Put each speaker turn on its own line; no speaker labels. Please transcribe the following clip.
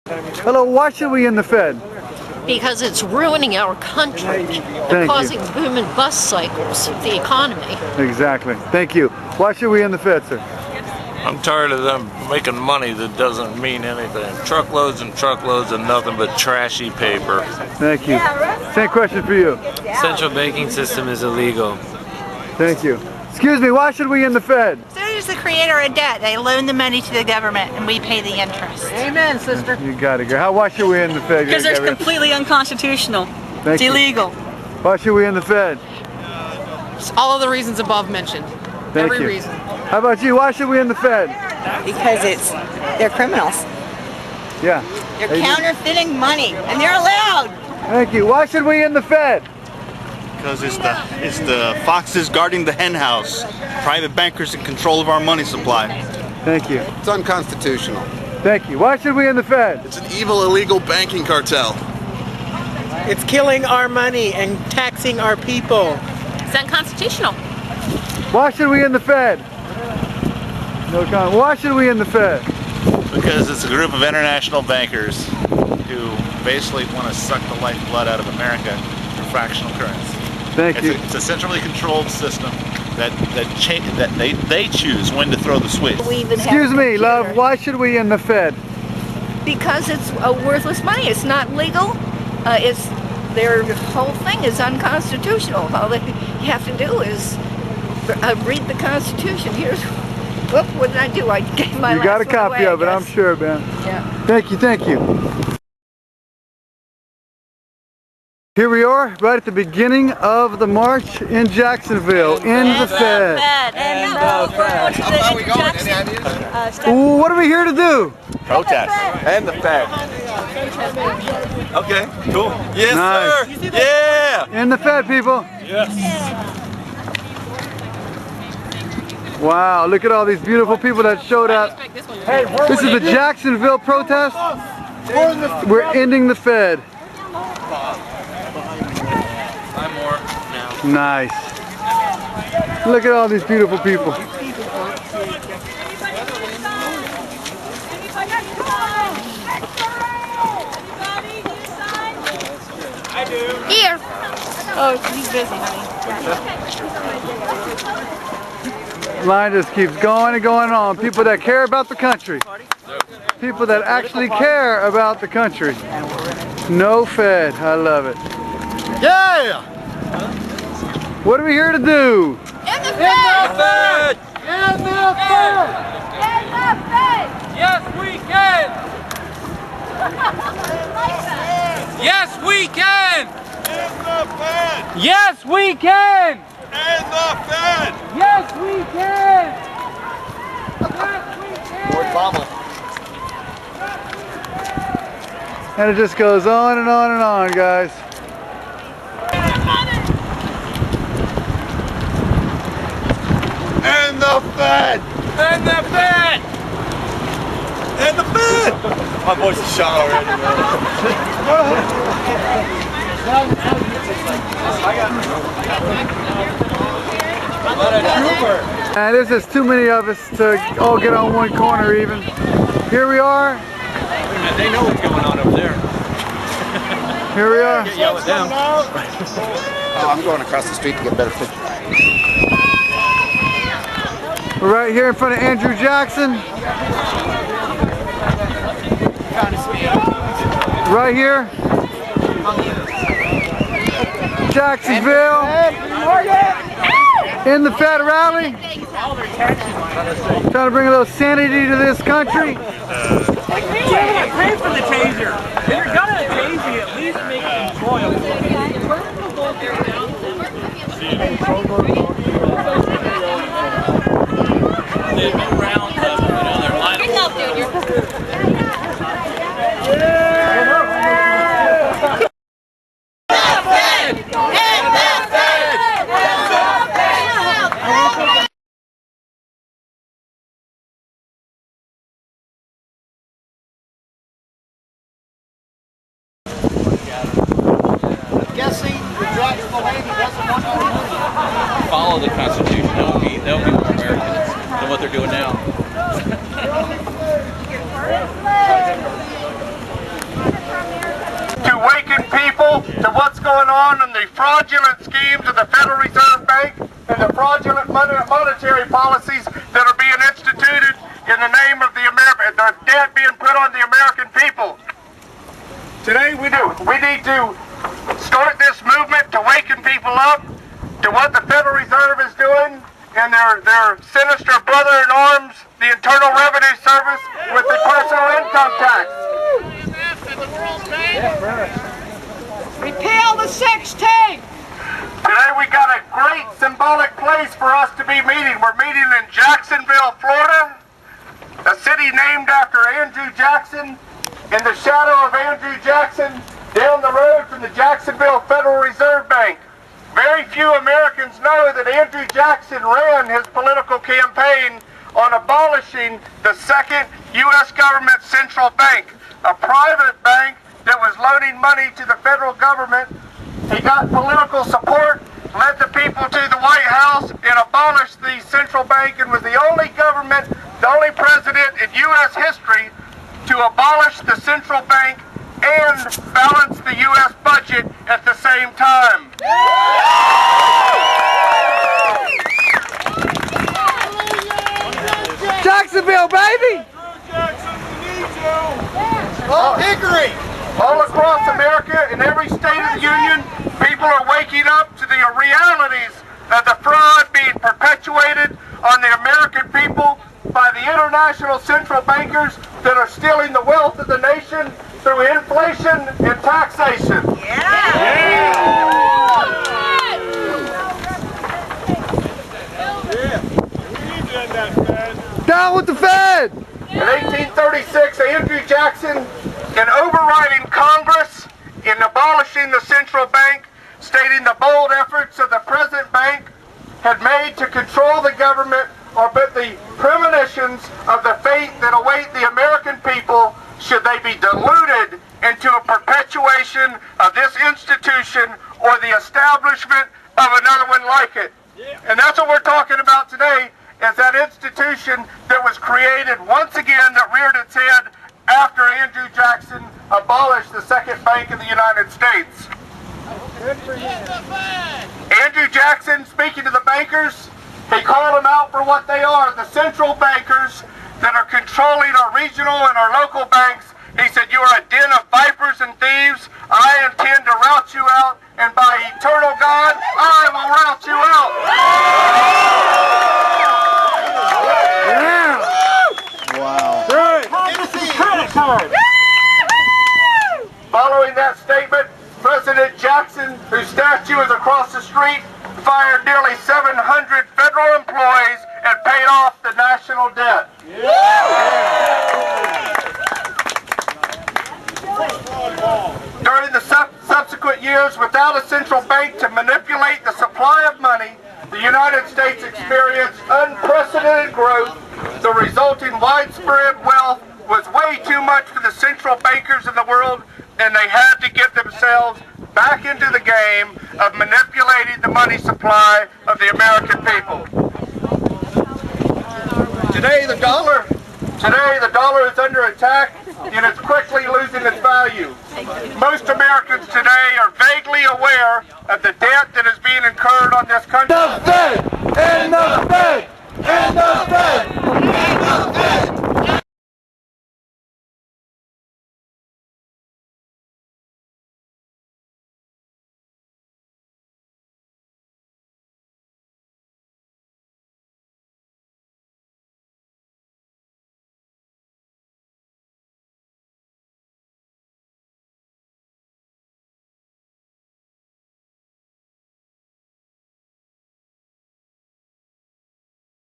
Hello, why should we end the Fed?
Because it's ruining our country and causing boom and bust cycles of the economy.
Exactly. Thank you. Why should we end the Fed, sir?
I'm tired of them making money that doesn't mean anything. Truckloads and truckloads of nothing but trashy paper.
Thank you. Same question for you.
Central banking system is illegal.
Thank you. Excuse me, why should we end the Fed?
They're just the creator of debt. They loan the money to the government and we pay the interest.
Amen, sister.
You got it, girl. Why should we end the Fed?
Because they're completely unconstitutional. It's illegal.
Why should we end the Fed?
All of the reasons above mentioned. Every reason.
How about you? Why should we end the Fed?
Because they're criminals.
Yeah.
They're counterfeiting money, and they're allowed.
Thank you. Why should we end the Fed?
Because it's the foxes guarding the hen house. Private bankers in control of our money supply.
Thank you.
It's unconstitutional.
Thank you. Why should we end the Fed?
It's an evil, illegal banking cartel.
It's killing our money and taxing our people.
It's unconstitutional.
Why should we end the Fed? No comment. Why should we end the Fed?
Because it's a group of international bankers who basically want to suck the lifeblood out of America for fractional currency.
Thank you.
It's a centrally controlled system that they choose when to throw the switch.
Excuse me, love. Why should we end the Fed?
Because it's a worthless money. It's not legal. Their whole thing is unconstitutional. All that you have to do is read the Constitution. Here's what did I do? I gave my.
You got a copy of it, I'm sure, man.
Yeah.
Thank you. Thank you. Here we are, right at the beginning of the march in Jacksonville, in the Fed.
And we're going to the Jackson.
Ooh, what are we here to do?
Protest.
And the Fed.
Okay, cool. Yes,
Nice.
sir. Yeah.
In the Fed, people.
Yes.
Wow, look at all these beautiful people that showed up. This is the Jacksonville protest. We're ending the Fed. Nice. Look at all these beautiful people.
Here.
Oh, he's busy, honey.
Line just keeps going and going on. People that care about the country. People that actually care about the country. No Fed. I love it. Yeah! What are we here to do?
In the Fed!
In the Fed!
Yes, we can! Yes, we can!
In the Fed.
Yes, we can!
In the Fed.
Yes, we can! Yes, we can!
And it just goes on and on and on, guys.
In the Fed.
In the Fed!
In the Fed. My voice is shot already,
And there's just too many of us to all get on one corner even. Here we are.
Wait a minute, they know what's going on over there.
Here we are.
Yell it down.
Oh, I'm going across the street to get a better picture.
We're right here in front of Andrew Jackson. Right here. Jacksonville. In the Fed rally. Trying to bring a little sanity to this country.
Pay for the taser. If you're gonna tase me, at least make it enjoyable. They've been round, they're lining up.
Follow the Constitution. They'll be more Americans than what they're doing now.
going on in the fraudulent schemes of the Federal Reserve Bank and the fraudulent monetary policies that are being instituted in the name of the debt being put on the American people. Today we need to start this movement to waken people up to what the Federal Reserve is doing and their sinister brother-in-arms, the Internal Revenue Service, with the personal income tax.
Repeal the sex tape!
Today we got a great symbolic place for us to be meeting. We're meeting in Jacksonville, Florida, a city named after Andrew Jackson. In the shadow of Andrew Jackson, down the road from the Jacksonville Federal Reserve Bank. Very few Americans know that Andrew Jackson ran his political campaign on abolishing the second U.S. government central bank, a private bank that was loaning money to the federal government. He got political support, led the people to the White House, and abolished the central bank, and was the only government, the only president in U.S. history to abolish the central bank and balance the U.S. budget at the same time.
Jacksonville, baby!
All Hickory! All across America, in every state of the Union, people are waking up to the realities of the fraud being perpetuated on the American people by the international central bankers that are stealing the wealth of the nation through inflation and taxation.
Down with the Fed!
In 1836, Andrew Jackson, in overriding Congress, in abolishing the central bank, stating the bold efforts of the present bank had made to control the government, or but the premonitions of the fate that await the American people should they be deluded into a perpetuation of this institution or the establishment of another one like it. And that's what we're talking about today, is that institution that was created once again, that reared its head after Andrew Jackson abolished the second bank in the United States. Andrew Jackson, speaking to the bankers, he called them out for what they are, the central bankers that are controlling our regional and our local banks. He said, "You are a den of vipers and thieves. I intend to rout you out, and by eternal God, I will rout you out." Following that statement, President Jackson, whose statue is across the street, fired nearly 700 federal employees and paid off the national debt. During the subsequent years, without a central bank to manipulate the supply of money, the United States experienced unprecedented growth. The resulting widespread wealth was way too much for the central bankers in the world, and they had to get themselves back into the game of manipulating the money supply of the American people. Today the dollar is under attack, and it's quickly losing its value. Most Americans today are vaguely aware of the debt that is being incurred on this country.
The Fed! And the Fed! And the Fed!